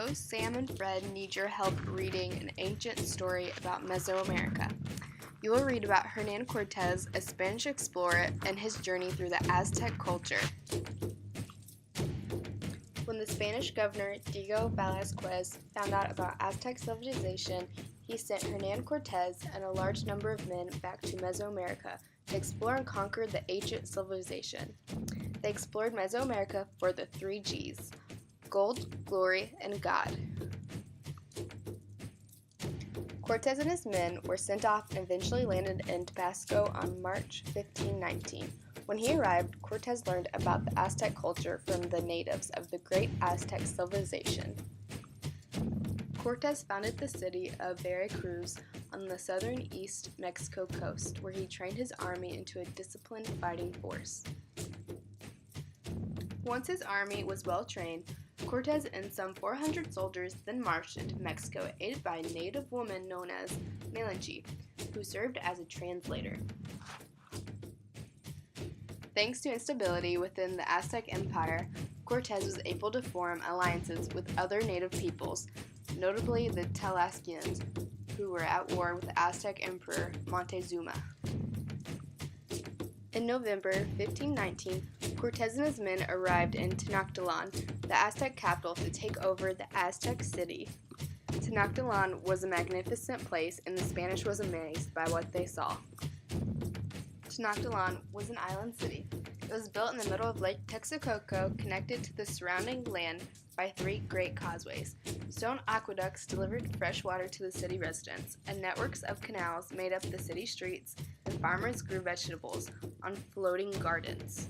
Joe, Sam, and Fred need your help reading an ancient story about Mesoamerica. You will read about Hernan Cortez, a Spanish explorer, and his journey through the Aztec culture. When the Spanish governor Diego Velázquez found out about Aztec civilization, he sent Hernan Cortez and a large number of men back to Mesoamerica to explore and conquer the ancient civilization. They explored Mesoamerica for the 3 Gs: gold, glory, and God. Cortez and his men were sent off and eventually landed in Tabasco on March 1519. When he arrived, Cortez learned about the Aztec culture from the natives of the great Aztec civilization. Cortez founded the city of Veracruz on the southern East Mexico coast, where he trained his army into a disciplined fighting force. Once his army was well trained, Cortez and some 400 soldiers then marched into Mexico, aided by a native woman known as Melanchi, who served as a translator. Thanks to instability within the Aztec Empire, Cortez was able to form alliances with other native peoples, notably the Tlaxcalans, who were at war with the Aztec Emperor Montezuma. In November 1519, Cortez and his men arrived in Tenochtitlan, the Aztec capital, to take over the Aztec city. Tenochtitlan was a magnificent place, and the Spanish was amazed by what they saw. Tenochtitlan was an island city. It was built in the middle of Lake Texcoco, connected to the surrounding land by 3 great causeways. Stone aqueducts delivered fresh water to the city residents, and networks of canals made up the city streets, and farmers grew vegetables on floating gardens.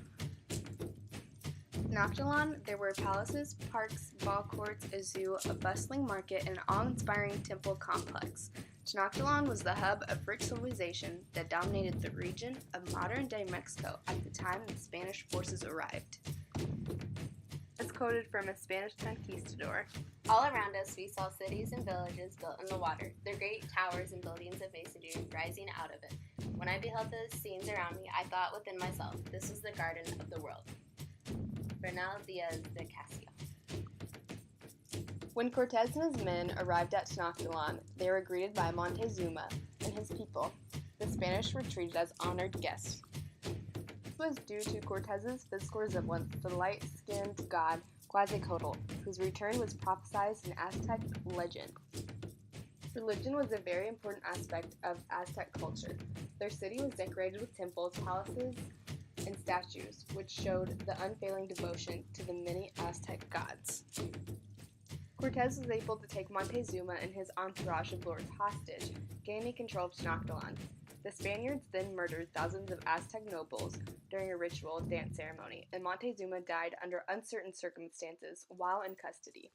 In Tenochtitlan, there were palaces, parks, ball courts, a zoo, a bustling market, and an awe-inspiring temple complex. Tenochtitlan was the hub of rich civilization that dominated the region of modern-day Mexico at the time the Spanish forces arrived. As quoted from a Spanish conquistador, "All around us we saw cities and villages built in the water, their great towers and buildings of masonry rising out of it. When I beheld those scenes around me, I thought within myself, this is the garden of the world." Bernal Diaz de Castillo. When Cortez and his men arrived at Tenochtitlan, they were greeted by Montezuma and his people. The Spanish were treated as honored guests. This was due to Cortez's physical resemblance to the light-skinned god Quetzalcoatl, whose return was prophesied in Aztec legend. Religion was a very important aspect of Aztec culture. Their city was decorated with temples, palaces, and statues, which showed the unfailing devotion to the many Aztec gods. Cortez was able to take Montezuma and his entourage of lords hostage, gaining control of Tenochtitlan. The Spaniards then murdered thousands of Aztec nobles during a ritual dance ceremony, and Montezuma died under uncertain circumstances while in custody.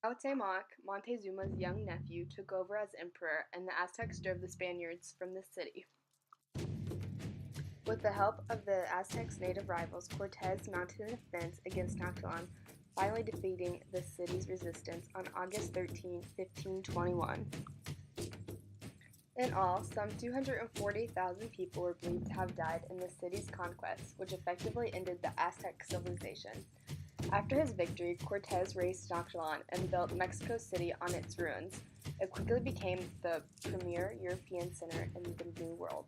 Cuauhtémoc, Montezuma's young nephew, took over as emperor, and the Aztecs drove the Spaniards from the city. With the help of the Aztecs' native rivals, Cortez mounted an offense against Tenochtitlan, finally defeating the city's resistance on August 13, 1521. In all, some 240,000 people were believed to have died in the city's conquest, which effectively ended the Aztec civilization. After his victory, Cortez razed Tenochtitlan and built Mexico City on its ruins. It quickly became the premier European center in the New World.